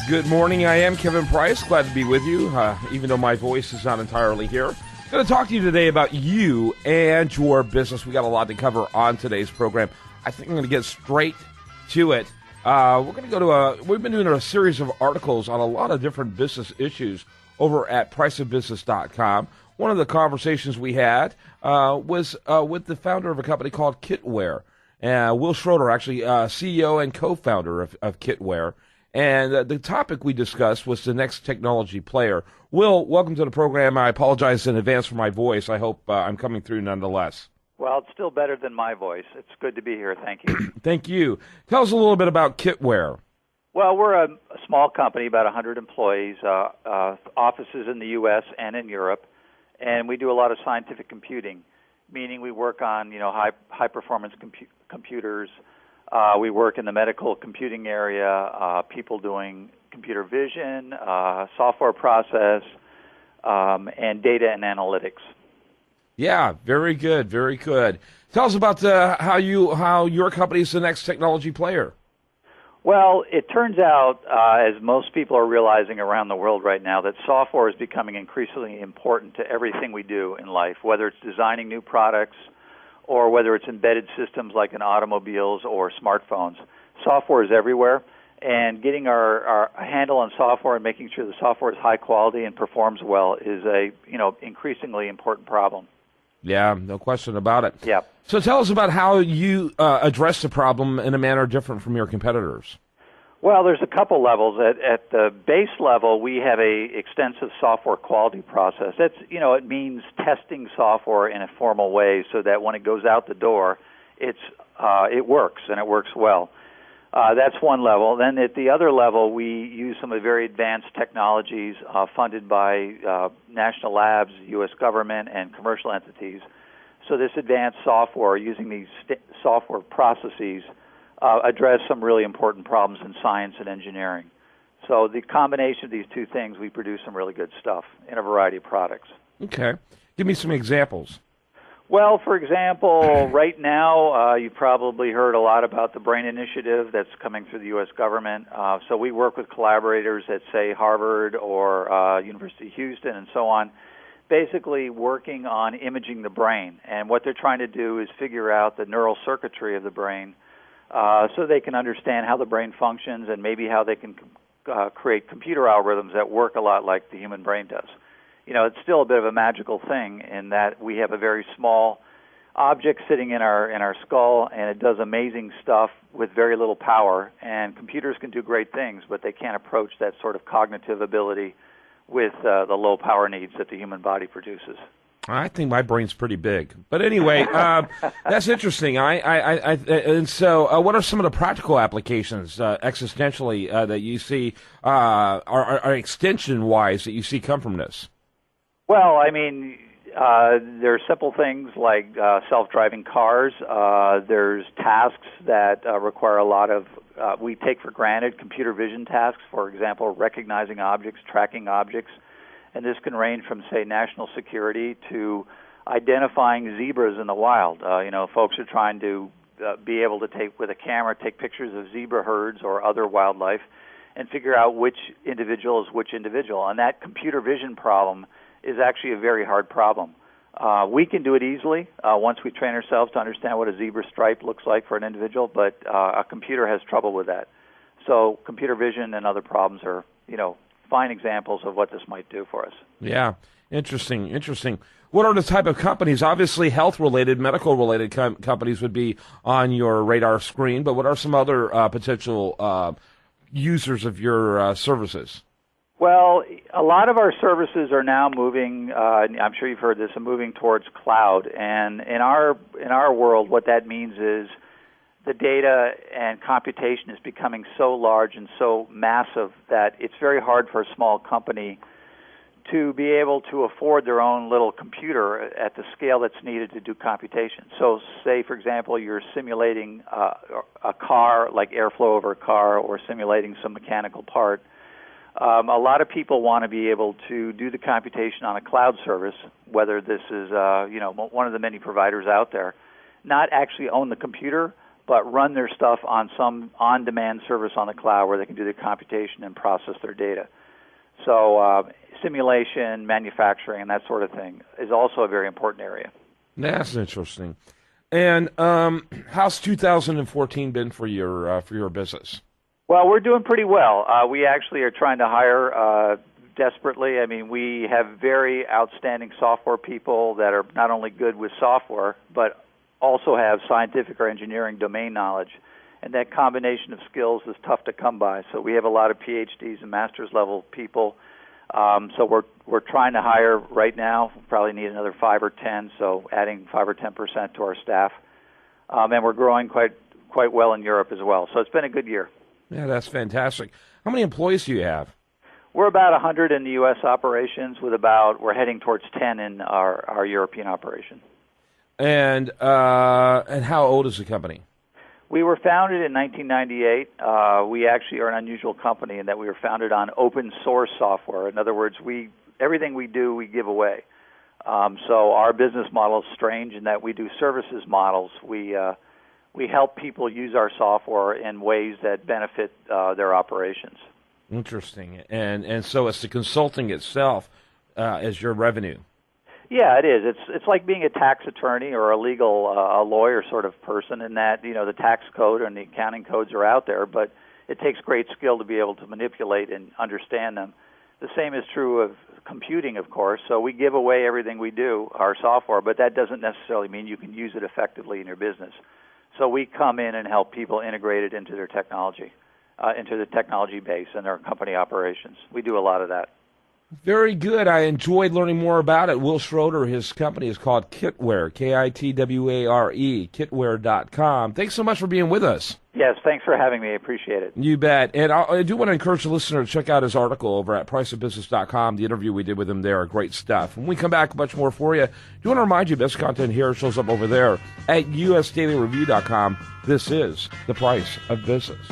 Good morning. I am Kevin Price. Glad to be with you, even though my voice is not entirely here. Going to talk to you today about you and your business. We got a lot to cover on today's program. I think I'm going to get straight to it. We're going to go to we've been doing a series of articles on a lot of different business issues over at priceofbusiness.com. One of the conversations we had was with the founder of a company called Kitware. Will Schroeder, actually CEO and co-founder of Kitware. And the topic we discussed was the next technology player. Will, welcome to the program. I apologize in advance for my voice. I hope I'm coming through nonetheless. Well, it's still better than my voice. It's good to be here. Thank you. Thank you. Tell us a little bit about Kitware. Well, we're a small company, about 100 employees, offices in the U.S. and in Europe, and we do a lot of scientific computing, meaning we work on high-performance computers. We work in the medical computing area, people doing computer vision, software process, and data and analytics. Yeah, very good, very good. Tell us about how your company is the next technology player. Well, it turns out, as most people are realizing around the world right now, that software is becoming increasingly important to everything we do in life, whether it's designing new products or whether it's embedded systems like in automobiles or smartphones. Software is everywhere, and getting our handle on software and making sure the software is high quality and performs well is a increasingly important problem. Yeah, no question about it. Yeah. So tell us about how you address the problem in a manner different from your competitors. Well, there's a couple levels. At the base level, we have a extensive software quality process. That's, it means testing software in a formal way so that when it goes out the door, it works, and it works well. That's one level. Then at the other level, we use some of the very advanced technologies funded by national labs, U.S. government, and commercial entities. So this advanced software, using these software processes, address some really important problems in science and engineering. So the combination of these two things, we produce some really good stuff in a variety of products. Okay. Give me some examples. Well, for example, right now, you've probably heard a lot about the BRAIN initiative that's coming through the U.S. government. So we work with collaborators at, say, Harvard or University of Houston and so on, basically working on imaging the brain. And what they're trying to do is figure out the neural circuitry of the brain so they can understand how the brain functions and maybe how they can create computer algorithms that work a lot like the human brain does. It's still a bit of a magical thing in that we have a very small object sitting in our skull, and it does amazing stuff with very little power. And computers can do great things, but they can't approach that sort of cognitive ability with the low power needs that the human body produces. I think my brain's pretty big, but anyway, that's interesting. And so, what are some of the practical applications existentially that you see, are extension-wise that you see come from this? Well, I mean, there are simple things like self-driving cars. There's tasks that require a lot of, we take for granted, computer vision tasks, for example, recognizing objects, tracking objects. And this can range from, say, national security to identifying zebras in the wild. Folks are trying to be able to take, with a camera, take pictures of zebra herds or other wildlife and figure out which individual is which individual. And that computer vision problem is actually a very hard problem. We can do it easily once we train ourselves to understand what a zebra stripe looks like for an individual, but a computer has trouble with that. So computer vision and other problems are, fine examples of what this might do for us. Yeah, interesting. What are the type of companies? Obviously, health-related, medical-related companies would be on your radar screen, but what are some other potential users of your services? Well, a lot of our services are now moving, I'm sure you've heard this, are moving towards cloud. And in our world, what that means is the data and computation is becoming so large and so massive that it's very hard for a small company to be able to afford their own little computer at the scale that's needed to do computation. So say, for example, you're simulating a car, like airflow over a car, or simulating some mechanical part. A lot of people want to be able to do the computation on a cloud service, whether this is one of the many providers out there, not actually own the computer, but run their stuff on some on-demand service on the cloud where they can do the computation and process their data. So simulation, manufacturing, and that sort of thing is also a very important area. That's interesting. And how's 2014 been for your business? Well, we're doing pretty well. We actually are trying to hire desperately. I mean, we have very outstanding software people that are not only good with software, but also have scientific or engineering domain knowledge. And that combination of skills is tough to come by. So we have a lot of PhDs and master's level people. So we're trying to hire right now. We probably need another 5 or 10, so adding 5 or 10% to our staff. And we're growing quite well in Europe as well. So it's been a good year. Yeah, that's fantastic. How many employees do you have? We're about 100 in the U.S. operations, we're heading towards 10 in our European operation. And how old is the company? We were founded in 1998. We actually are an unusual company in that we were founded on open source software. In other words, everything we do, we give away. So our business model is strange in that we do services models. We help people use our software in ways that benefit their operations. Interesting. And so it's the consulting itself as your revenue. Yeah, it is. It's like being a tax attorney or a lawyer sort of person in that, the tax code and the accounting codes are out there, but it takes great skill to be able to manipulate and understand them. The same is true of computing, of course. So we give away everything we do, our software, but that doesn't necessarily mean you can use it effectively in your business. So we come in and help people integrate it into their technology, into the technology base and their company operations. We do a lot of that. Very good. I enjoyed learning more about it. Will Schroeder, his company is called Kitware, Kitware, kitware.com. Thanks so much for being with us. Yes, thanks for having me. I appreciate it. You bet. And I do want to encourage the listener to check out his article over at priceofbusiness.com. The interview we did with him there, great stuff. When we come back, much more for you. I do want to remind you, best content here shows up over there at usdailyreview.com. This is The Price of Business.